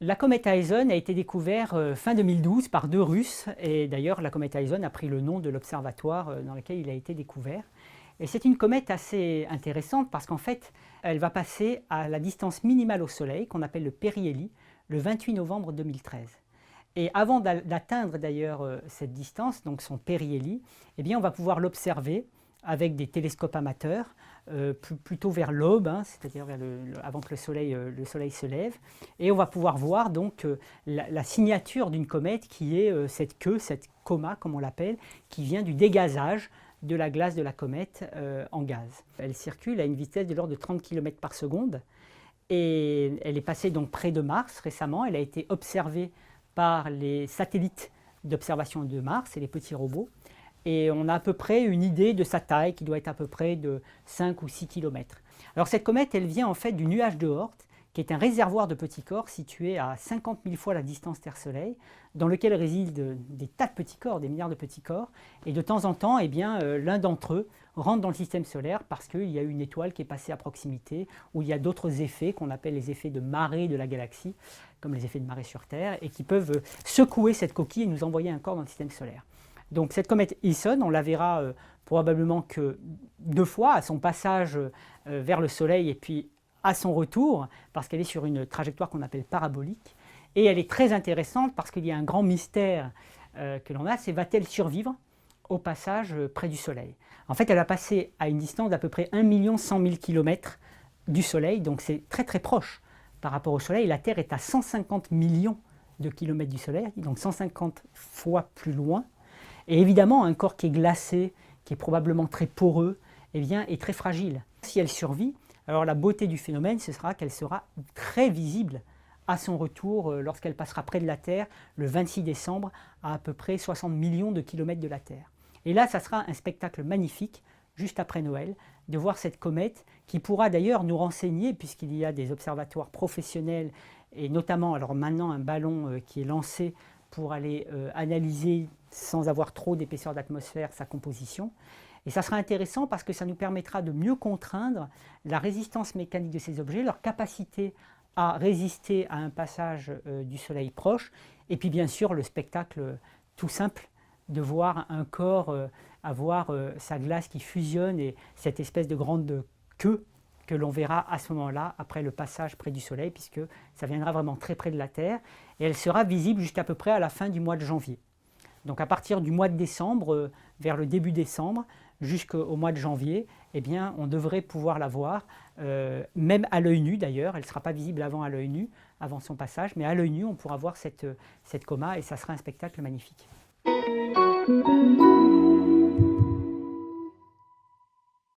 La comète Aison a été découverte fin 2012 par 2 Russes, et d'ailleurs la comète Aison a pris le nom de l'observatoire dans lequel il a été découvert. Et c'est une comète assez intéressante parce qu'en fait, elle va passer à la distance minimale au Soleil, qu'on appelle le périhélie, le 28 novembre 2013. Et avant d'atteindre d'ailleurs cette distance, donc son périhélie, eh bien on va pouvoir l'observer avec des télescopes amateurs, plutôt vers l'aube, hein, c'est-à-dire avant que le soleil se lève. Et on va pouvoir voir donc la signature d'une comète qui est cette queue, cette coma comme on l'appelle, qui vient du dégazage de la glace de la comète en gaz. Elle circule à une vitesse de l'ordre de 30 km par seconde et elle est passée donc près de Mars récemment. Elle a été observée par les satellites d'observation de Mars et les petits robots. Et on a à peu près une idée de sa taille qui doit être à peu près de 5 ou 6 km. Alors cette comète, elle vient en fait du nuage de Oort, qui est un réservoir de petits corps situé à 50 000 fois la distance Terre-Soleil, dans lequel résident des tas de petits corps, des milliards de petits corps. Et de temps en temps, eh bien, l'un d'entre eux rentre dans le système solaire parce qu'il y a une étoile qui est passée à proximité, où il y a d'autres effets qu'on appelle les effets de marée de la galaxie, comme les effets de marée sur Terre, et qui peuvent secouer cette coquille et nous envoyer un corps dans le système solaire. Donc cette comète Aison, on la verra probablement que 2 fois, à son passage vers le Soleil et puis à son retour, parce qu'elle est sur une trajectoire qu'on appelle parabolique. Et elle est très intéressante parce qu'il y a un grand mystère que l'on a, c'est va-t-elle survivre au passage près du Soleil? En fait, elle va passer à une distance d'à peu près 1 100 000 km du Soleil, donc c'est très très proche par rapport au Soleil. La Terre est à 150 millions de kilomètres du Soleil, donc 150 fois plus loin. Et évidemment, un corps qui est glacé, qui est probablement très poreux, eh bien, est très fragile. Si elle survit, alors la beauté du phénomène, ce sera qu'elle sera très visible à son retour lorsqu'elle passera près de la Terre le 26 décembre à peu près 60 millions de kilomètres de la Terre. Et là, ça sera un spectacle magnifique, juste après Noël, de voir cette comète qui pourra d'ailleurs nous renseigner, puisqu'il y a des observatoires professionnels, et notamment alors maintenant un ballon qui est lancé pour aller analyser sans avoir trop d'épaisseur d'atmosphère sa composition. Et ça sera intéressant parce que ça nous permettra de mieux contraindre la résistance mécanique de ces objets, leur capacité à résister à un passage du Soleil proche, et puis bien sûr le spectacle tout simple de voir un corps avoir sa glace qui fusionne et cette espèce de grande queue que l'on verra à ce moment-là, après le passage près du Soleil, puisque ça viendra vraiment très près de la Terre, et elle sera visible jusqu'à peu près à la fin du mois de janvier. Donc à partir du mois de décembre, vers le début décembre, jusqu'au mois de janvier, eh bien, on devrait pouvoir la voir, même à l'œil nu d'ailleurs. Elle ne sera pas visible avant à l'œil nu, avant son passage, mais à l'œil nu, on pourra voir cette coma et ça sera un spectacle magnifique.